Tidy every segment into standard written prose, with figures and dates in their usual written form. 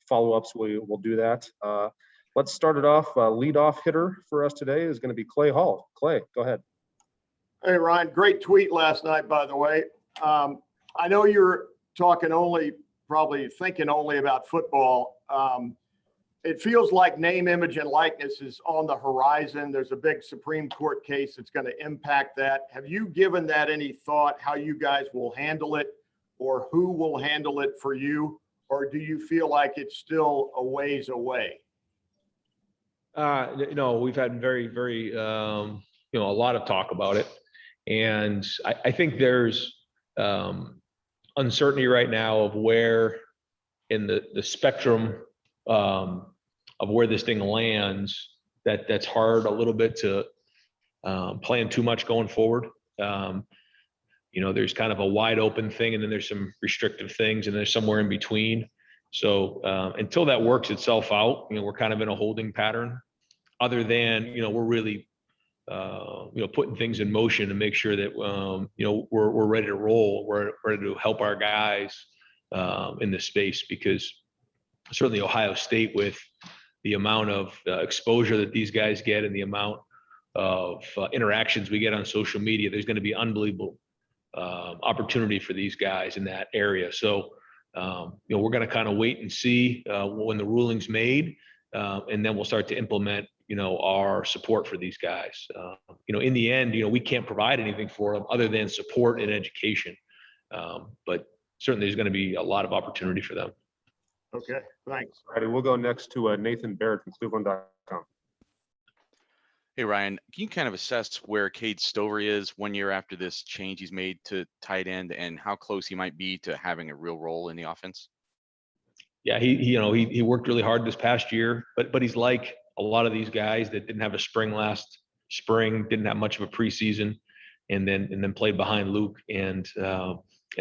follow-ups, we'll do that. Let's start it off. Leadoff hitter for us today is going to be Clay Hall. Clay, go ahead. Hey, Ryan, great tweet last night, by the way. I know you're probably thinking only about football. It feels like name, image, and likeness is on the horizon. There's a big Supreme Court case that's going to impact that. Have you given that any thought, how you guys will handle it or who will handle it for you? Or do you feel like it's still a ways away? No, we've had very, a lot of talk about it. And I think there's uncertainty right now of where in the spectrum of where this thing lands, that's hard a little bit to plan too much going forward. There's kind of a wide open thing, and then there's some restrictive things, and there's somewhere in between. So until that works itself out, we're kind of in a holding pattern, other than, we're really, putting things in motion to make sure that, we're ready to roll. We're ready to help our guys in this space, because certainly Ohio State, with the amount of exposure that these guys get and the amount of interactions we get on social media, there's going to be unbelievable opportunity for these guys in that area. So, we're going to kind of wait and see when the ruling's made, and then we'll start to implement, our support for these guys. In the end, we can't provide anything for them other than support and education. But certainly there's going to be a lot of opportunity for them. Okay, thanks. All right, we'll go next to Nathan Barrett from Cleveland.com. Hey, Ryan, can you kind of assess where Cade Stover is 1 year after this change he's made to tight end, and how close he might be to having a real role in the offense? Yeah, he worked really hard this past year, but he's like a lot of these guys that didn't have a spring last spring, didn't have much of a preseason, and then played behind Luke and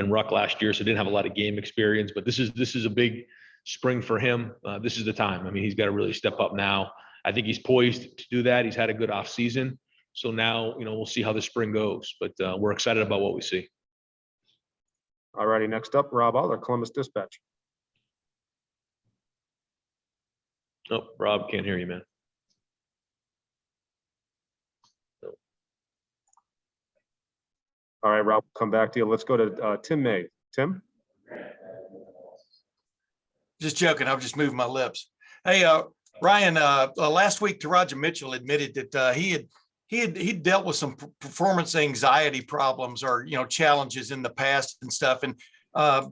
Ruck last year, so didn't have a lot of game experience. But this is a big spring for him. This is the time. I mean, he's got to really step up now. I think he's poised to do that. He's had a good off season. So now, we'll see how the spring goes, but we're excited about what we see. All righty, next up, Rob Aller, Columbus Dispatch. Oh, Rob, can't hear you, man. No. All right, Rob, come back to you. Let's go to Tim May. Tim? Just joking. I'm just moving my lips. Hey, Ryan, last week, Taraja Mitchell admitted that he dealt with some performance anxiety problems or, challenges in the past and stuff. And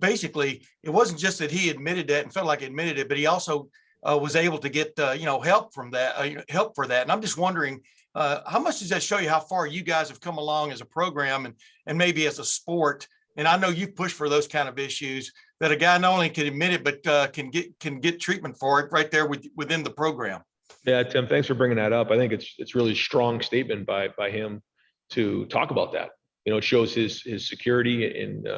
basically, it wasn't just that he admitted that and felt like he admitted it, but he also was able to get, help from that, help for that. And I'm just wondering, how much does that show you how far you guys have come along as a program and maybe as a sport? And I know you've pushed for those kind of issues, that a guy not only can admit it, but can get treatment for it right there within the program. Yeah, Tim, thanks for bringing that up. I think it's really strong statement by him to talk about that. It shows his security and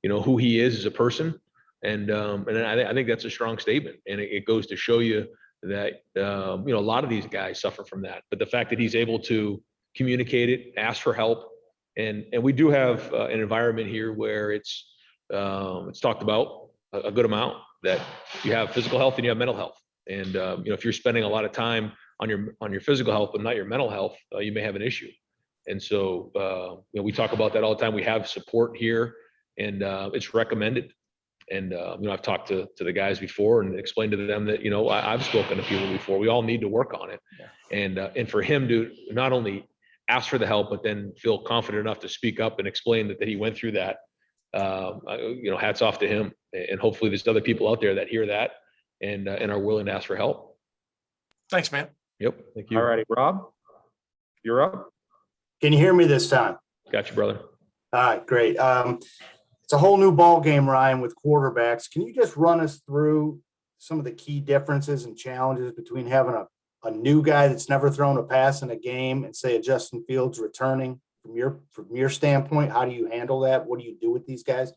who he is as a person, and I think that's a strong statement, and it goes to show you that a lot of these guys suffer from that. But the fact that he's able to communicate it, ask for help, and we do have an environment here where it's talked about a good amount, that you have physical health and you have mental health. And if you're spending a lot of time on your physical health but not your mental health, you may have an issue. And so we talk about that all the time. We have support here, and it's recommended. And I've talked to the guys before and explained to them that I've spoken to people before. We all need to work on it. Yeah. And for him to not only ask for the help, but then feel confident enough to speak up and explain that he went through that. Hats off to him, and hopefully there's other people out there that hear that and are willing to ask for help. Thanks, man. Yep. Thank you. All righty, Rob, you're up. Can you hear me this time? Got you, brother. All right, great. It's a whole new ball game, Ryan, with quarterbacks. Can you just run us through some of the key differences and challenges between having a new guy that's never thrown a pass in a game and, say, a Justin Fields returning? From your standpoint, how do you handle that? What do you do with these guys?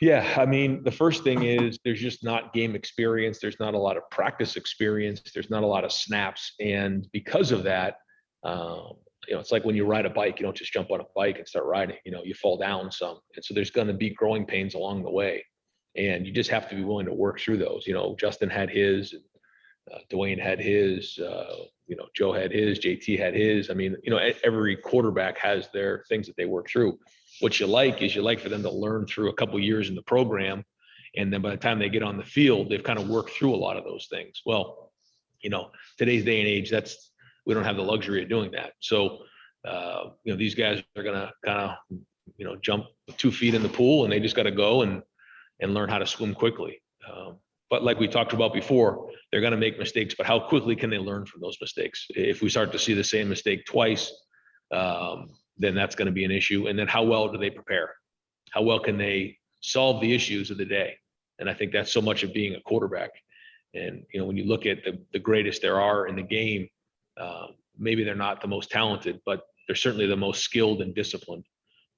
Yeah, I mean, the first thing is there's just not game experience. There's not a lot of practice experience. There's not a lot of snaps. And because of that, it's like when you ride a bike, you don't just jump on a bike and start riding, you fall down some. And so there's going to be growing pains along the way. And you just have to be willing to work through those. Justin had his, Dwayne had his, Joe had his, JT had his. I mean, every quarterback has their things that they work through. What you like for them to learn through a couple years in the program. And then by the time they get on the field, they've kind of worked through a lot of those things. Well, today's day and age, we don't have the luxury of doing that. So, these guys are going to kind of, jump with 2 feet in the pool, and they just got to go and learn how to swim quickly. But like we talked about before, they're going to make mistakes, but how quickly can they learn from those mistakes? If we start to see the same mistake twice, then that's going to be an issue. And then how well do they prepare? How well can they solve the issues of the day? And I think that's so much of being a quarterback. And, when you look at the greatest there are in the game, maybe they're not the most talented, but they're certainly the most skilled and disciplined.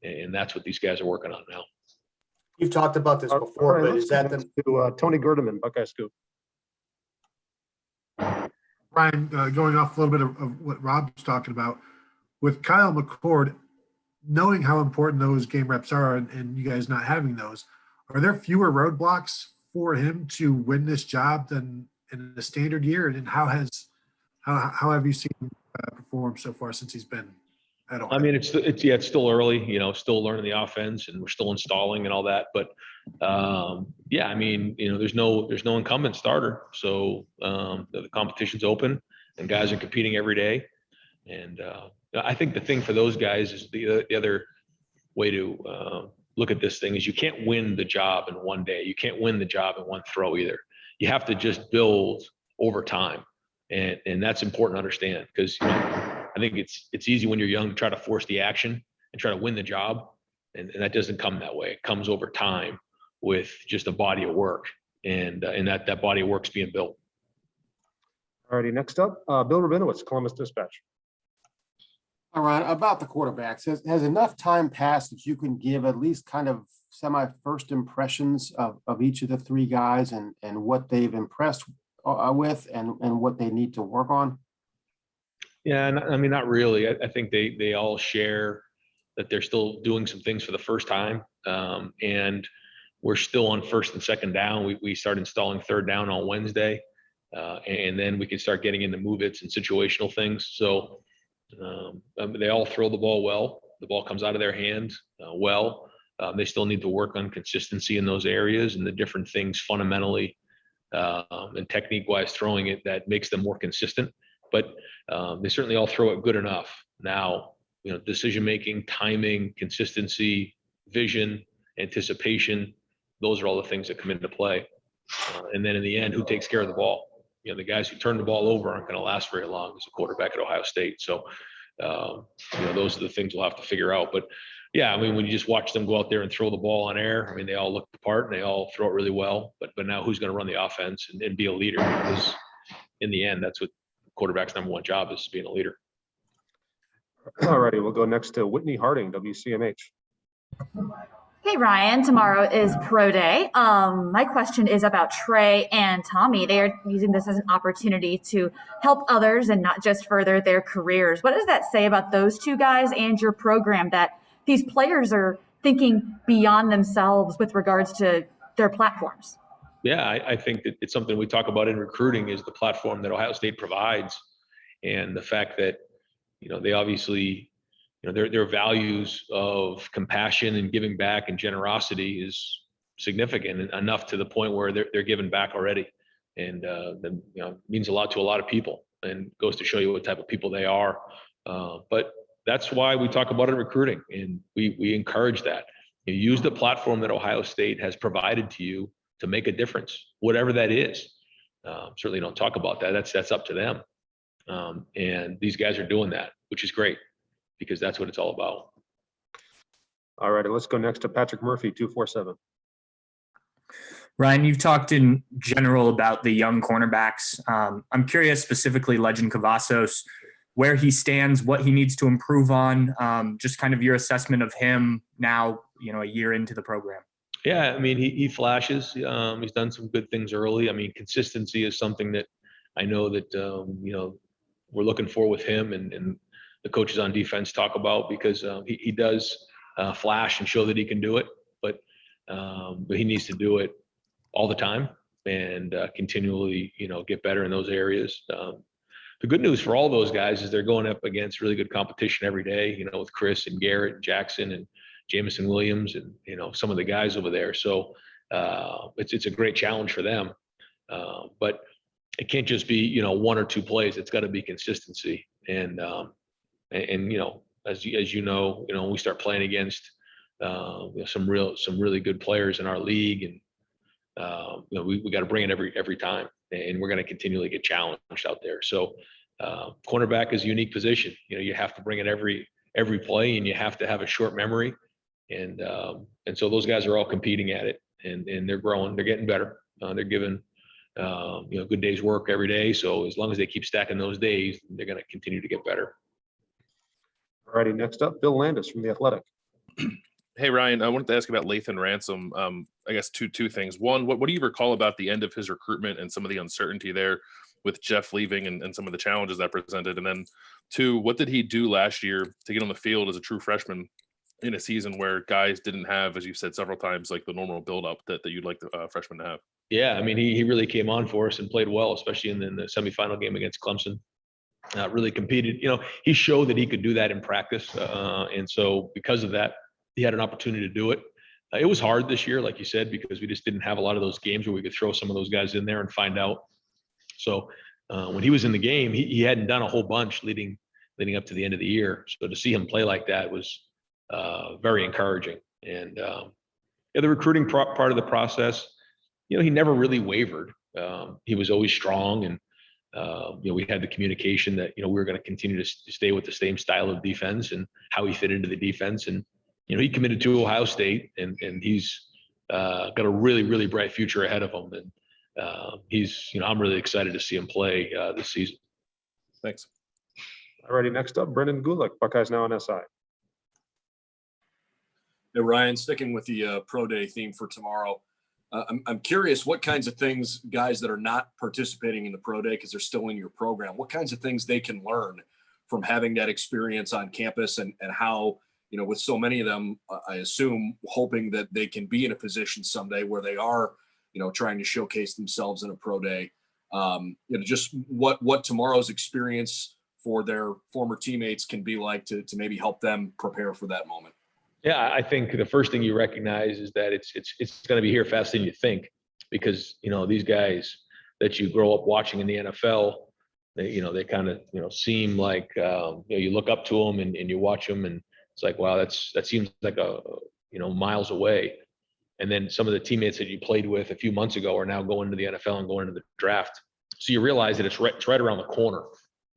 And that's what these guys are working on now. You've talked about this All before, right, but let's is that go the, to Tony Gerdeman, Buckeye Scoop. Ryan, going off a little bit of what Rob's talking about, with Kyle McCord, knowing how important those game reps are and you guys not having those, are there fewer roadblocks for him to win this job than in a standard year? And how have you seen him perform so far since he's been at Ohio? I mean, it's still early, still learning the offense, and we're still installing and all that. But yeah, I mean, there's no incumbent starter, so the competition's open, and guys are competing every day. And I think the thing for those guys is the other way to look at this thing is you can't win the job in one day. You can't win the job in one throw either. You have to just build over time, and that's important to understand, because I think it's easy when you're young to try to force the action and try to win the job, and that doesn't come that way. It comes over time with just a body of work, and that body of work's being built. All righty, next up, Bill Rabinowitz, Columbus Dispatch. All right, about the quarterbacks, has enough time passed that you can give at least kind of first impressions of each of the 3 guys and what they've impressed with and what they need to work on? Yeah, I mean, not really. I think they all share that they're still doing some things for the first time, and we're still on first and second down. We start installing third down on Wednesday, and then we can start getting into move-its and situational things. So they all throw the ball well. The ball comes out of their hands well. They still need to work on consistency in those areas and the different things fundamentally and technique-wise throwing it that makes them more consistent. But they certainly all throw it good enough. Now, decision-making, timing, consistency, vision, anticipation, those are all the things that come into play. And then in the end, who takes care of the ball? The guys who turn the ball over aren't going to last very long as a quarterback at Ohio State. So, those are the things we'll have to figure out. But yeah, I mean, when you just watch them go out there and throw the ball on air, I mean, they all look the part and they all throw it really well. But now who's going to run the offense and be a leader? Because in the end, that's what quarterback's number one job is, being a leader. All righty, we'll go next to Whitney Harding, WCMH. Hey Ryan, tomorrow is pro day. My question is about Trey and Tommy. They are using this as an opportunity to help others and not just further their careers. What does that say about those 2 guys and your program, that these players are thinking beyond themselves with regards to their platforms? Yeah, I think that it's something we talk about in recruiting, is the platform that Ohio State provides, and the fact that, they obviously, their values of compassion and giving back and generosity is significant and enough to the point where they're giving back already. And means a lot to a lot of people, and goes to show you what type of people they are. But that's why we talk about it in recruiting, and we encourage that. You use the platform that Ohio State has provided to you to make a difference, whatever that is. Certainly don't talk about that. That's up to them. And these guys are doing that, which is great, because that's what it's all about. All righty, let's go next to Patrick Murphy, 247. Ryan, you've talked in general about the young cornerbacks. I'm curious, specifically Legend Cavazos, where he stands, what he needs to improve on, just kind of your assessment of him now, a year into the program. Yeah, I mean, he flashes. He's done some good things early. I mean, consistency is something that I know that, we're looking for with him, and the coaches on defense talk about, because he does flash and show that he can do it, but he needs to do it all the time and continually, get better in those areas. The good news for all those guys is they're going up against really good competition every day, with Chris and Garrett and Jackson and Jamison Williams and, some of the guys over there. So it's a great challenge for them. But it can't just be, one or two plays. It's got to be consistency. And as you know, we start playing against some really good players in our league, and we got to bring it every time, and we're going to continually get challenged out there. So cornerback is a unique position. You have to bring it every play, and you have to have a short memory, and so those guys are all competing at it, and they're growing, they're getting better, they're given good days work every day. So as long as they keep stacking those days, they're going to continue to get better. All righty, next up, Bill Landis from The Athletic. Hey, Ryan, I wanted to ask about Lathan Ransom. I guess two things. One, what do you recall about the end of his recruitment and some of the uncertainty there with Jeff leaving and some of the challenges that presented? And then two, what did he do last year to get on the field as a true freshman in a season where guys didn't have, as you've said several times, like the normal buildup that you'd like the freshmen to have? Yeah, I mean, he really came on for us and played well, especially in the semifinal game against Clemson. Really competed. He showed that he could do that in practice, and so because of that, he had an opportunity to do it. It was hard this year, like you said, because we just didn't have a lot of those games where we could throw some of those guys in there and find out. So when he was in the game, he hadn't done a whole bunch leading up to the end of the year. So to see him play like that was very encouraging. And the recruiting part of the process, he never really wavered. He was always strong, and we had the communication that we were going to continue to stay with the same style of defense and how he fit into the defense. And he committed to Ohio State, and he's got a really, really bright future ahead of him. And I'm really excited to see him play this season. Thanks. All righty, next up, Brendan Gulick, Buckeyes Now on SI. Hey, Ryan, sticking with the pro day theme for tomorrow. I'm curious what kinds of things guys that are not participating in the pro day because they're still in your program, what kinds of things they can learn from having that experience on campus, and how, with so many of them, I assume, hoping that they can be in a position someday where they are, trying to showcase themselves in a pro day. Just what tomorrow's experience for their former teammates can be like to maybe help them prepare for that moment. Yeah, I think the first thing you recognize is that it's going to be here faster than you think, because these guys that you grow up watching in the NFL, they kind of seem like you look up to them and you watch them, and it's like, wow, that seems like miles away. And then some of the teammates that you played with a few months ago are now going to the NFL and going to the draft. So you realize that it's right around the corner,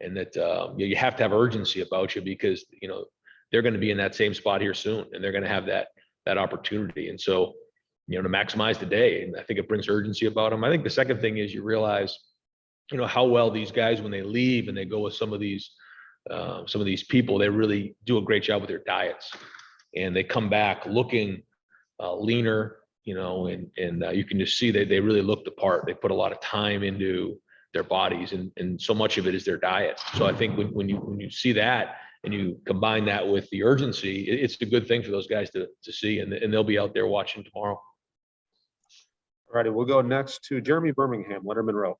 and that you have to have urgency about you, because they're going to be in that same spot here soon, and they're going to have that opportunity. And so, to maximize the day, and I think it brings urgency about them. I think the second thing is you realize, how well these guys, when they leave and they go with some of these people, they really do a great job with their diets, and they come back looking leaner, and you can just see that they really look the part. They put a lot of time into their bodies, and so much of it is their diet. So I think when you see that, and you combine that with the urgency, it's a good thing for those guys to see, and they'll be out there watching tomorrow. All righty, we'll go next to Jeremy Birmingham, Leonard Monroe.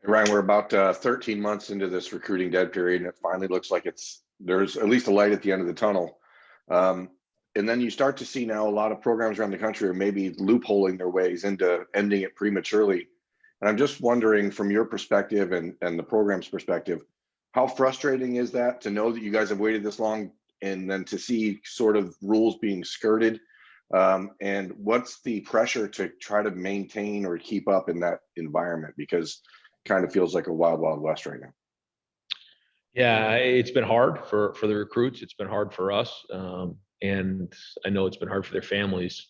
Hey, Ryan, we're about 13 months into this recruiting dead period, and it finally looks like there's at least a light at the end of the tunnel. And then you start to see now a lot of programs around the country are maybe loopholing their ways into ending it prematurely. And I'm just wondering, from your perspective and the program's perspective, how frustrating is that to know that you guys have waited this long, and then to see sort of rules being skirted? And what's the pressure to try to maintain or keep up in that environment? Because it kind of feels like a wild, wild west right now. Yeah, it's been hard for the recruits. It's been hard for us. And I know it's been hard for their families.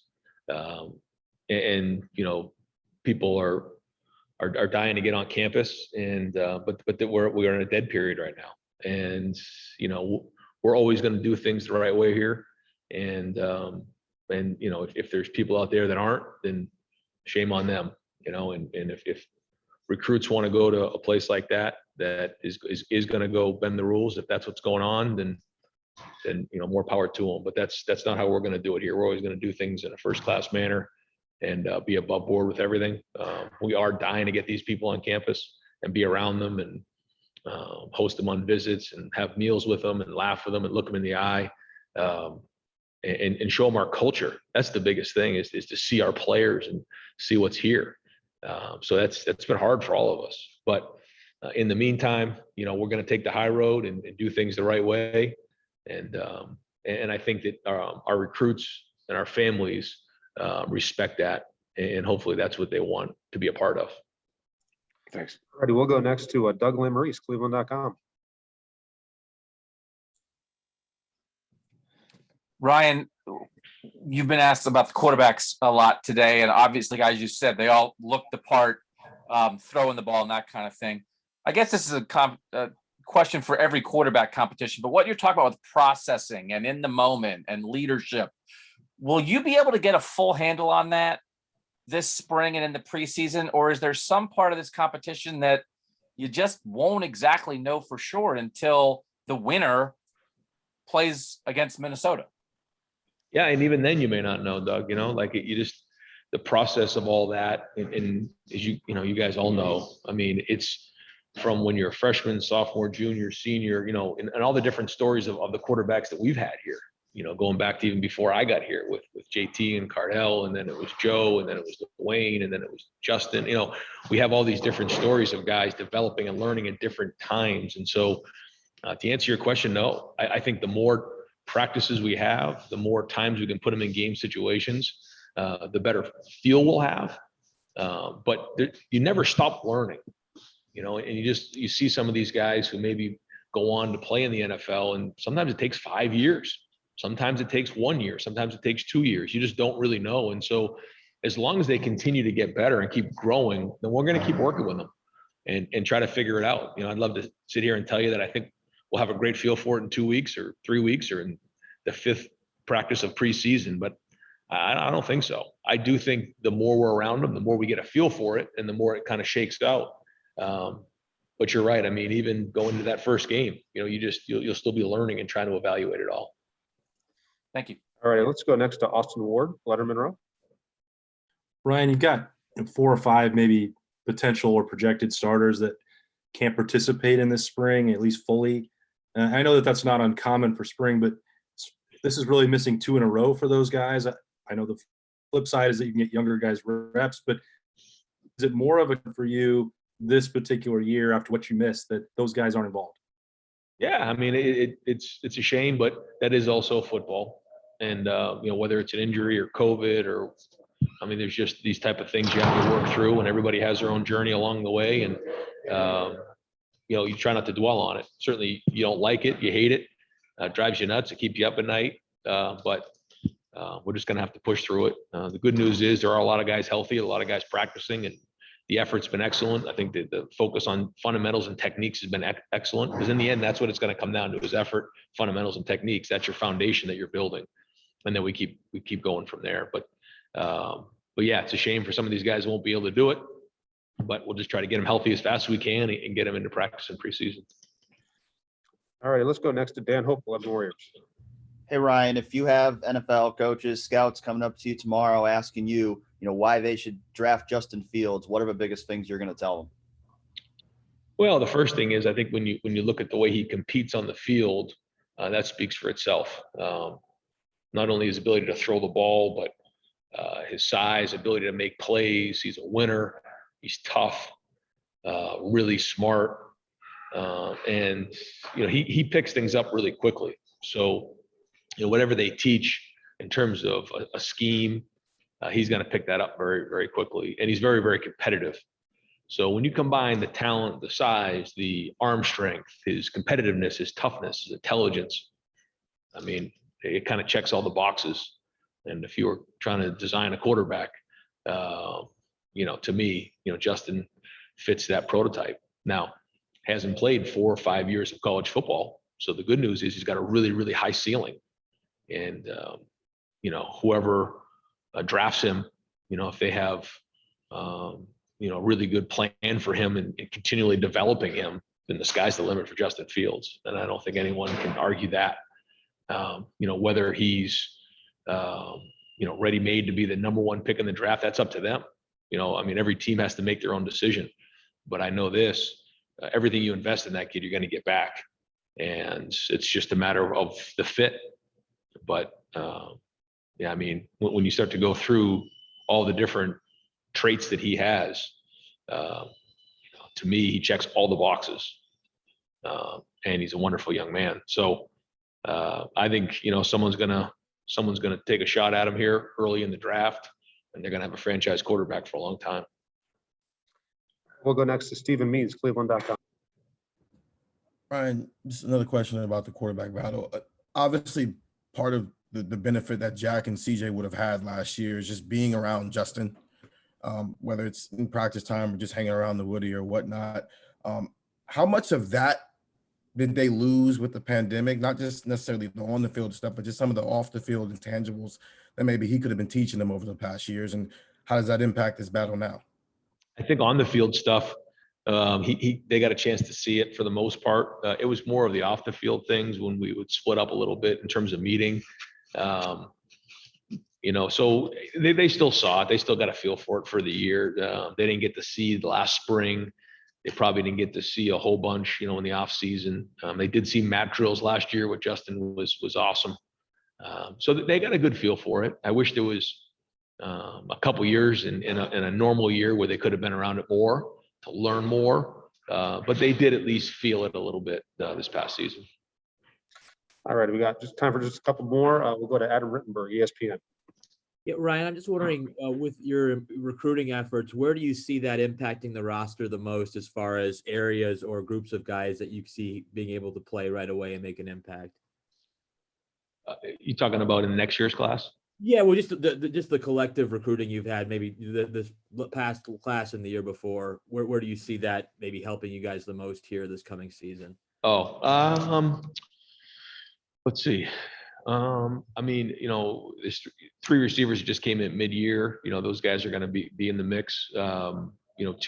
And people are dying to get on campus, and but we're in a dead period right now, and we're always going to do things the right way here, and if there's people out there that aren't, then shame on them, and if recruits want to go to a place like that is going to go bend the rules, if that's what's going on, then more power to them. But that's not how we're going to do it here. We're always going to do things in a first class manner, and be above board with everything. We are dying to get these people on campus and be around them and host them on visits and have meals with them and laugh with them and look them in the eye, and show them our culture. That's the biggest thing is to see our players and see what's here. So that's been hard for all of us. But in the meantime, we're going to take the high road and do things the right way. And I think that our recruits and our families respect that. And hopefully that's what they want to be a part of. Thanks. All righty, we'll go next to Doug Lamarice, Cleveland.com. Ryan, you've been asked about the quarterbacks a lot today, and obviously, as you said, they all look the part, throwing the ball and that kind of thing. I guess this is a question for every quarterback competition, but what you're talking about with processing and in the moment and leadership, will you be able to get a full handle on that this spring and in the preseason, or is there some part of this competition that you just won't exactly know for sure until the winner plays against Minnesota? Yeah, and even then you may not know, Doug. The process of all that, and as you guys all know, I mean, it's from when you're a freshman, sophomore, junior, senior, and all the different stories of the quarterbacks that we've had here. Going back to even before I got here with JT and Cardell, and then it was Joe, and then it was Dwayne, and then it was Justin. We have all these different stories of guys developing and learning at different times. And so to answer your question, no, I think the more practices we have, the more times we can put them in game situations, the better feel we'll have. But you never stop learning, and you see some of these guys who maybe go on to play in the NFL, and sometimes it takes 5 years. Sometimes it takes 1 year. Sometimes it takes 2 years. You just don't really know. And so as long as they continue to get better and keep growing, then we're going to keep working with them and try to figure it out. I'd love to sit here and tell you that I think we'll have a great feel for it in 2 weeks or 3 weeks or in the 5th practice of preseason, but I don't think so. I do think the more we're around them, the more we get a feel for it and the more it kind of shakes out. But you're right. I mean, even going to that first game, you'll still be learning and trying to evaluate it all. Thank you. All right, let's go next to Austin Ward, Letterman Row. Ryan, you've got 4 or 5 maybe potential or projected starters that can't participate in this spring, at least fully. I know that that's not uncommon for spring, but this is really missing 2 in a row for those guys. I know the flip side is that you can get younger guys reps, but is it more of a for you this particular year after what you missed that those guys aren't involved? Yeah, I mean, it's a shame, but that is also football. And, whether it's an injury or COVID or, I mean, there's just these type of things you have to work through, and everybody has their own journey along the way. And, you try not to dwell on it. Certainly you don't like it, you hate it, drives you nuts, it keeps you up at night. But we're just going to have to push through it. The good news is there are a lot of guys healthy, a lot of guys practicing, and the effort's been excellent. I think that the focus on fundamentals and techniques has been excellent, because in the end, that's what it's going to come down to is effort, fundamentals, and techniques. That's your foundation that you're building. And then we keep going from there. But yeah, it's a shame for some of these guys who won't be able to do it, but we'll just try to get them healthy as fast as we can and get them into practice in preseason. All right, let's go next to Dan Hope, 11 Warriors. Hey, Ryan, if you have NFL coaches, scouts coming up to you tomorrow asking you, why they should draft Justin Fields, what are the biggest things you're going to tell them? Well, the first thing is I think when you look at the way he competes on the field, that speaks for itself. Not only his ability to throw the ball, but his size, ability to make plays. He's a winner. He's tough, really smart, and he picks things up really quickly. So whatever they teach in terms of a scheme, he's going to pick that up very, very quickly, and he's very, very competitive. So when you combine the talent, the size, the arm strength, his competitiveness, his toughness, his intelligence, I mean, it kind of checks all the boxes. And if you were trying to design a quarterback, to me, Justin fits that prototype. Now, hasn't played 4 or 5 years of college football. So the good news is he's got a really, really high ceiling. And, whoever drafts him, if they have, a really good plan for him and continually developing him, then the sky's the limit for Justin Fields. And I don't think anyone can argue that. Whether he's, ready-made to be the number one pick in the draft, that's up to them. I mean, every team has to make their own decision. But I know this, everything you invest in that kid, you're going to get back. And it's just a matter of the fit. But yeah, I mean, when you start to go through all the different traits that he has, to me, he checks all the boxes. And he's a wonderful young man. So I think, someone's gonna take a shot at him here early in the draft, and they're gonna have a franchise quarterback for a long time. We'll go next to Stephen Means, Cleveland.com. Ryan, just another question about the quarterback battle. Obviously, part of the benefit that Jack and CJ would have had last year is just being around Justin, whether it's in practice time or just hanging around the Woody or whatnot. How much of that did they lose with the pandemic? Not just necessarily the on the field stuff, but just some of the off the field intangibles that maybe he could have been teaching them over the past years. And how does that impact this battle now? I think on the field stuff, they got a chance to see it for the most part. It was more of the off the field things when we would split up a little bit in terms of meeting. So they still saw it. They still got a feel for it for the year. They didn't get to see the last spring. They probably didn't get to see a whole bunch, in the off season. They did see mat drills last year with Justin was awesome. So they got a good feel for it. I wish there was a couple years in a normal year where they could have been around it more to learn more. But they did at least feel it a little bit this past season. All right, we got just time for just a couple more. We'll go to Adam Rittenberg, ESPN. Yeah, Ryan, I'm just wondering, with your recruiting efforts, where do you see that impacting the roster the most as far as areas or groups of guys that you see being able to play right away and make an impact? You talking about in next year's class? Yeah, well, just the collective recruiting you've had, maybe this past class and the year before. Where do you see that maybe helping you guys the most here this coming season? Let's see. I mean, there's 3 receivers who just came in mid-year. Those guys are going to be in the mix. 2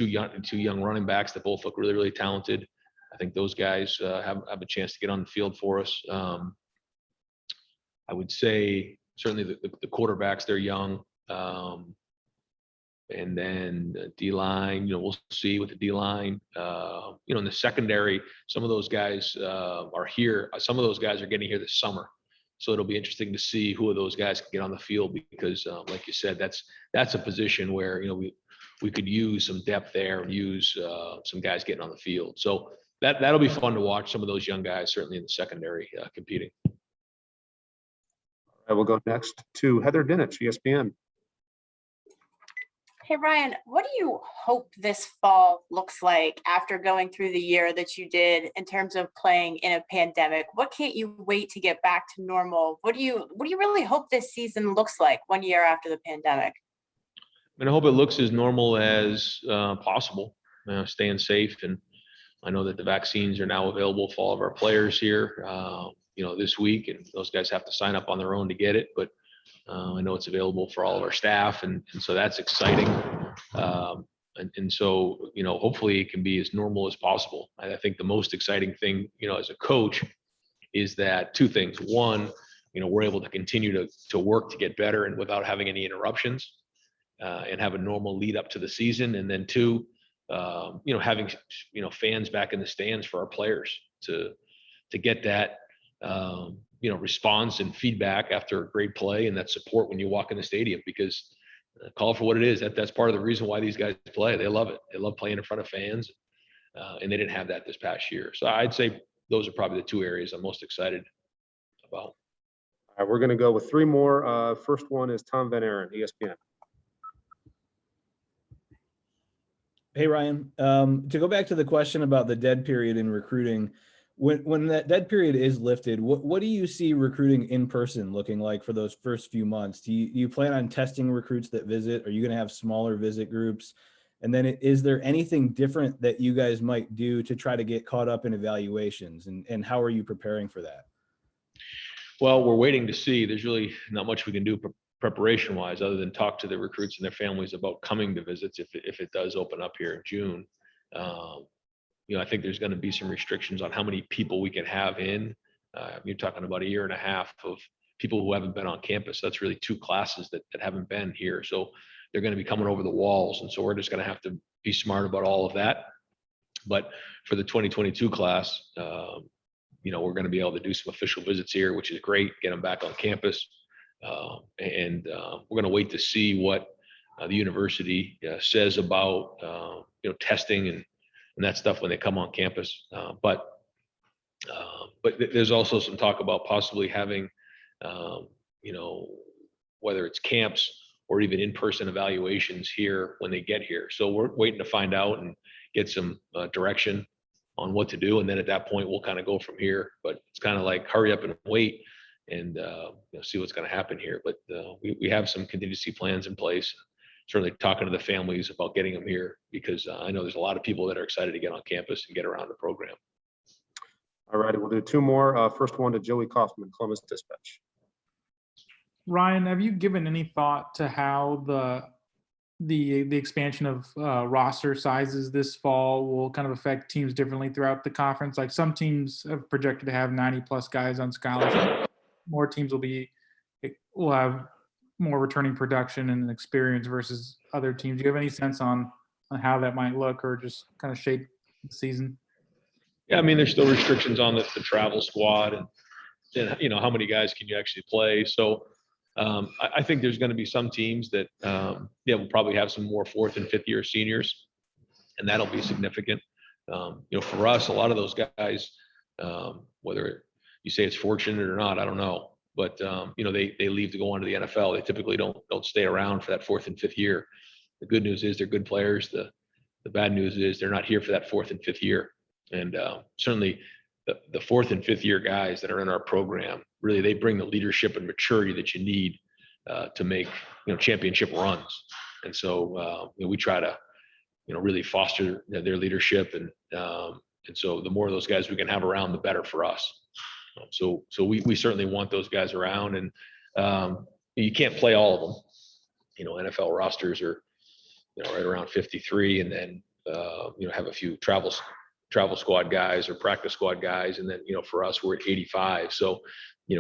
young running backs that both look really, really talented. I think those guys have a chance to get on the field for us. I would say certainly the quarterbacks, they're young. And then the D-line, we'll see with the D-line. In the secondary, some of those guys are here. Some of those guys are getting here this summer. So it'll be interesting to see who of those guys can get on the field because, like you said, that's a position where we could use some depth there and use some guys getting on the field. So that'll be fun to watch some of those young guys certainly in the secondary competing. All right, we'll go next to Heather Dinich, ESPN. Hey, Ryan, what do you hope this fall looks like after going through the year that you did in terms of playing in a pandemic? What can't you wait to get back to normal? What do you really hope this season looks like 1 year after the pandemic? I hope it looks as normal as possible, staying safe. And I know that the vaccines are now available for all of our players here, this week, and those guys have to sign up on their own to get it. But I know it's available for all of our staff, and so that's exciting. And so, hopefully it can be as normal as possible. I think the most exciting thing, as a coach is that 2 things. One, we're able to continue to work to get better and without having any interruptions and have a normal lead up to the season. And then 2, having, fans back in the stands for our players to get that, response and feedback after a great play and that support when you walk in the stadium, because call it for what it is. That's part of the reason why these guys play. They love it. They love playing in front of fans, and they didn't have that this past year. So I'd say those are probably the 2 areas I'm most excited about. All right, we're going to go with 3 more. First one is Tom Van Aaron, ESPN. Hey, Ryan, to go back to the question about the dead period in recruiting, when that dead period is lifted, what do you see recruiting in person looking like for those first few months? Do you plan on testing recruits that visit? Are you going to have smaller visit groups? And then is there anything different that you guys might do to try to get caught up in evaluations? And how are you preparing for that? Well, we're waiting to see. There's really not much we can do preparation wise other than talk to the recruits and their families about coming to visits if it does open up here in June. I think there's going to be some restrictions on how many people we can have in. You're talking about a year and a half of people who haven't been on campus. That's really 2 classes that haven't been here. So they're going to be coming over the walls. And so we're just going to have to be smart about all of that. But for the 2022 class, we're going to be able to do some official visits here, which is great, get them back on campus. We're going to wait to see what the university says about, testing and that stuff when they come on campus. But there's also some talk about possibly having, whether it's camps or even in-person evaluations here when they get here. So we're waiting to find out and get some direction on what to do. And then at that point, we'll kind of go from here. But it's kind of like hurry up and wait and see what's going to happen here. But we have some contingency plans in place. Certainly talking to the families about getting them here, because I know there's a lot of people that are excited to get on campus and get around the program. All righty, we'll do 2 more. First one to Joey Kaufman, Columbus Dispatch. Ryan, have you given any thought to how the expansion of roster sizes this fall will kind of affect teams differently throughout the conference? Like some teams have projected to have 90+ guys on scholarship. More teams will have more returning production and experience versus other teams. Do you have any sense on how that might look or just kind of shape the season? Yeah, I mean, there's still restrictions on the travel squad and how many guys can you actually play. So I think there's going to be some teams that will probably have some more 4th and 5th year seniors, and that'll be significant. For us, a lot of those guys, whether you say it's fortunate or not, I don't know, but they leave to go on to the NFL. They typically don't stay around for that 4th and 5th year. The good news is they're good players. The bad news is they're not here for that 4th and 5th year. And certainly the 4th and 5th year guys that are in our program, really, they bring the leadership and maturity that you need to make, championship runs. And so we try to, really foster their leadership. And so the more of those guys we can have around, the better for us. So we certainly want those guys around, and you can't play all of them. NFL rosters are, right around 53, and then, have a few travel squad guys or practice squad guys. And then, for us, we're at 85. So,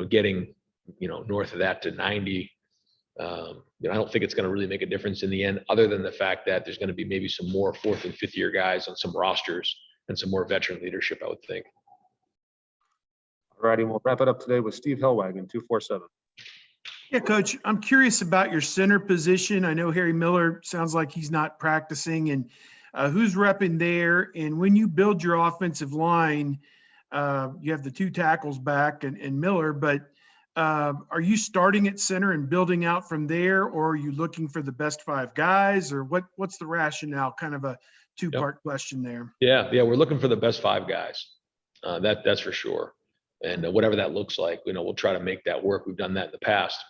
getting, north of that to 90, I don't think it's going to really make a difference in the end, other than the fact that there's going to be maybe some more 4th and 5th year guys on some rosters and some more veteran leadership, I would think. All righty, we'll wrap it up today with Steve Hellwagon, 247. Yeah, Coach, I'm curious about your center position. I know Harry Miller sounds like he's not practicing, and who's repping there? And when you build your offensive line, you have the 2 tackles back and Miller, but are you starting at center and building out from there, or are you looking for the best 5 guys, or what's the rationale? Kind of a 2-part question there. Yeah, we're looking for the best 5 guys. That's for sure. And whatever that looks like, we'll try to make that work. We've done that in the past.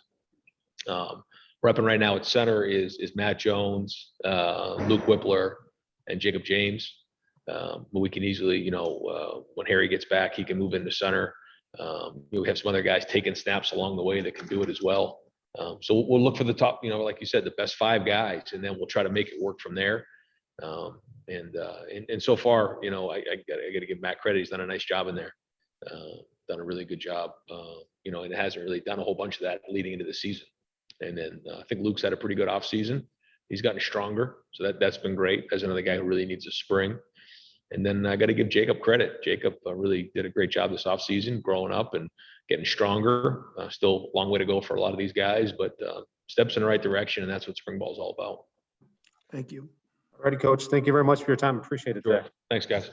Repping right now at center is Matt Jones, Luke Whippler, and Jacob James. But we can easily, when Harry gets back, he can move into center. We have some other guys taking snaps along the way that can do it as well. So we'll look for the top, like you said, the best 5 guys, and then we'll try to make it work from there. And so far, I got to give Matt credit. He's done a nice job in there. Done a really good job, and it hasn't really done a whole bunch of that leading into the season. And then I think Luke's had a pretty good off season. He's gotten stronger, so that's been great. As another guy who really needs a spring. And then I got to give Jacob credit. Jacob really did a great job this off season, growing up and getting stronger. Still a long way to go for a lot of these guys, but steps in the right direction, and that's what spring ball is all about. Thank you. All righty, Coach. Thank you very much for your time. Appreciate it today. Thanks, guys.